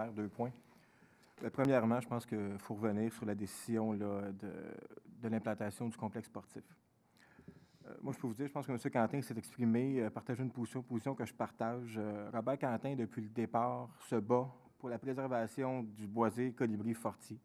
maire, 2 points. Premièrement, je pense qu'il faut revenir sur la décision là, de l'implantation du complexe sportif. Moi, je peux vous dire, je pense que M. Quentin s'est exprimé, partagé une position que je partage. Robert Quentin, depuis le départ, se bat pour la préservation du boisé Colibri-Fortier.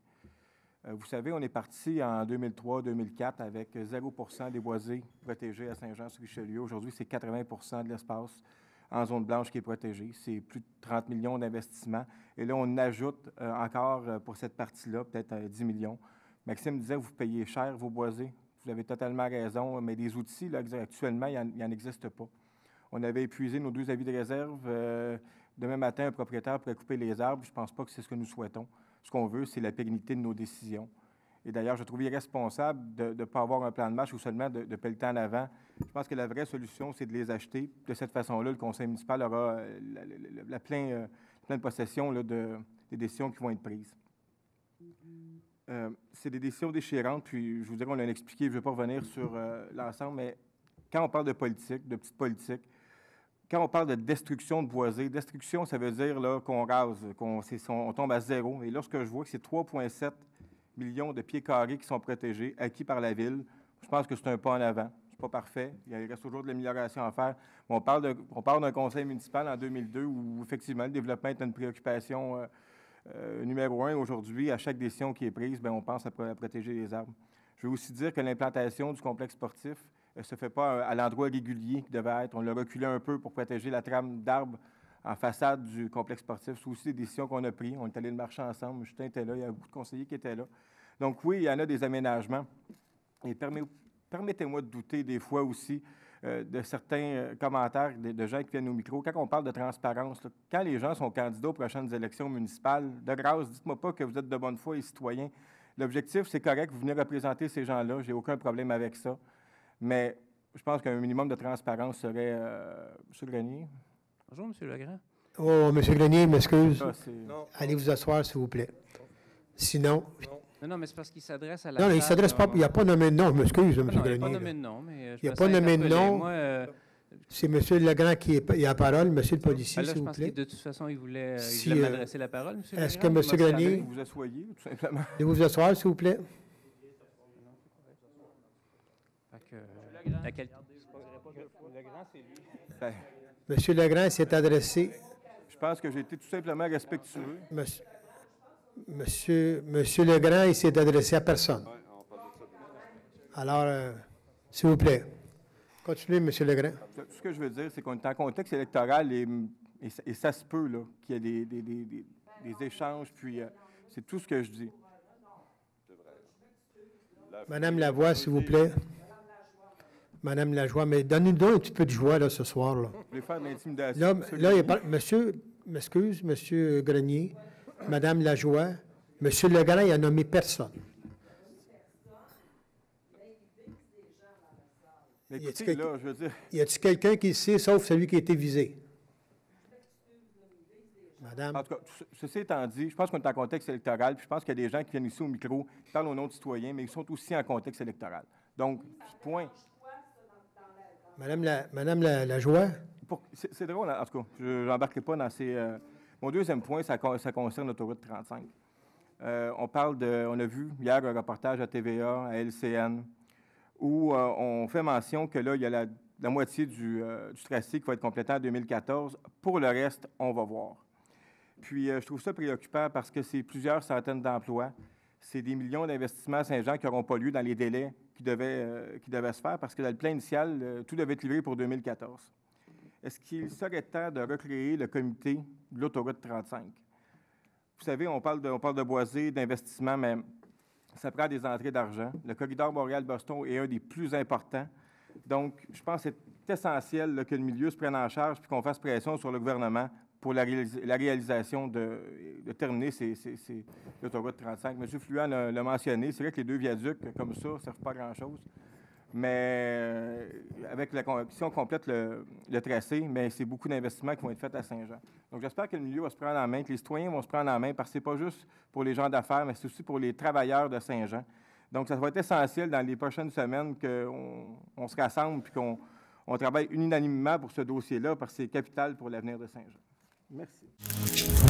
Vous savez, on est parti en 2003-2004 avec 0 % des boisés protégés à Saint-Jean-sur-Richelieu. Aujourd'hui, c'est 80 % de l'espace en zone blanche qui est protégé. C'est plus de 30 millions d'investissements. Et là, on ajoute encore pour cette partie-là, peut-être 10 millions. Maxime disait, vous payez cher vos boisés. Vous avez totalement raison, mais des outils, là, actuellement, il n'en existe pas. On avait épuisé nos 2 avis de réserve. Demain matin, un propriétaire pourrait couper les arbres. Je ne pense pas que c'est ce que nous souhaitons. Ce qu'on veut, c'est la pérennité de nos décisions. Et d'ailleurs, je trouve irresponsable de ne pas avoir un plan de marche ou seulement de pelleter en avant. Je pense que la vraie solution, c'est de les acheter. De cette façon-là, le conseil municipal aura la pleine possession là, des décisions qui vont être prises. C'est des décisions déchirantes, puis je vous dirais, on l'a expliqué, je ne vais pas revenir sur l'ensemble, mais quand on parle de politique, de petite politique, quand on parle de destruction de boisés, destruction, ça veut dire là, qu'on rase, on tombe à zéro. Et lorsque je vois que c'est 3,7 millions de pieds carrés qui sont protégés, acquis par la Ville, je pense que c'est un pas en avant. Ce n'est pas parfait. Il reste toujours de l'amélioration à faire. On parle d'un conseil municipal en 2002 où, effectivement, le développement est une préoccupation numéro 1. Aujourd'hui, à chaque décision qui est prise, bien, on pense à protéger les arbres. Je veux aussi dire que l'implantation du complexe sportif ne se fait pas à l'endroit régulier qui devait être. On l'a reculé un peu pour protéger la trame d'arbres en façade du complexe sportif. C'est aussi des décisions qu'on a prises. On est allé le marcher ensemble. Justin était là. Il y a beaucoup de conseillers qui étaient là. Donc oui, il y en a des aménagements. Et permettez-moi de douter des fois aussi de certains commentaires de gens qui viennent au micro. Quand on parle de transparence, là, quand les gens sont candidats aux prochaines élections municipales, de grâce, dites-moi pas que vous êtes de bonne foi et citoyens. L'objectif, c'est correct. Vous venez représenter ces gens-là. J'ai aucun problème avec ça. Mais je pense qu'un minimum de transparence serait... M. Grenier. Bonjour, M. Legrand. Oh, M. Grenier, m'excuse. Allez vous asseoir, s'il vous plaît. Sinon... Non, mais c'est parce qu'il s'adresse à la... Non, il ne s'adresse pas... Il n'y a pas nommé de nom, m'excuse, M. Grenier. Il n'y a pas nommé de nom, mais... Il n'y a pas nommé de nom. C'est M. Legrand qui a la parole. M. le policier, s'il vous plaît. Je pense que de toute façon, il voulait m'adresser la parole, M. Legrand. Est-ce que M. Grenier... Vous vous asseyez, tout simplement. Allez vous asseoir, s'il vous plaît. Monsieur Legrand s'est adressé. Je pense que j'ai été tout simplement respectueux. Monsieur Legrand, il s'est adressé à personne. Alors, s'il vous plaît, continuez, M. Legrand. Tout ce que je veux dire, c'est qu'on est en contexte électoral et ça se peut là, qu'il y ait des échanges, puis c'est tout ce que je dis. Madame Lavoie, s'il vous plaît. Madame Lajoie, mais donnez-nous un petit peu de joie là, ce soir. Là. Vous voulez faire de l'intimidation? Là, il y a pas, monsieur, m'excuse, M. Grenier, Madame Lajoie, M. Legrand, il a nommé personne. Écoutez, là, je veux dire... Y a-t-il quelqu'un qui le sait, sauf celui qui a été visé? Madame? En tout cas, ceci étant dit, je pense qu'on est en contexte électoral, puis je pense qu'il y a des gens qui viennent ici au micro, qui parlent au nom de citoyens, mais ils sont aussi en contexte électoral. Donc, point... Madame Lajoie? C'est drôle, en tout cas, je n'embarquerai pas dans ces... Mon deuxième point, ça concerne l'autoroute 35. On a vu hier un reportage à TVA, à LCN, où on fait mention que là, il y a la moitié du tracé qui va être complété en 2014. Pour le reste, on va voir. Puis, je trouve ça préoccupant parce que c'est plusieurs centaines d'emplois. C'est des millions d'investissements à Saint-Jean qui n'auront pas lieu dans les délais qui devaient se faire parce que dans le plan initial, tout devait être livré pour 2014. Est-ce qu'il serait temps de recréer le comité de l'autoroute 35? Vous savez, on parle de boisé, d'investissement, mais ça prend des entrées d'argent. Le corridor Montréal-Boston est un des plus importants. Donc, je pense que c'est essentiel là, que le milieu se prenne en charge et qu'on fasse pression sur le gouvernement pour la réalisation de terminer l'autoroute 35. M. Fluan l'a mentionné. C'est vrai que les 2 viaducs, comme ça, ne servent pas à grand-chose. Mais avec si on complète le tracé, mais c'est beaucoup d'investissements qui vont être faits à Saint-Jean. Donc, j'espère que le milieu va se prendre en main, que les citoyens vont se prendre en main, parce que ce n'est pas juste pour les gens d'affaires, mais c'est aussi pour les travailleurs de Saint-Jean. Donc, ça va être essentiel dans les prochaines semaines qu'on se rassemble et qu'on travaille unanimement pour ce dossier-là, parce que c'est capital pour l'avenir de Saint-Jean. Merci.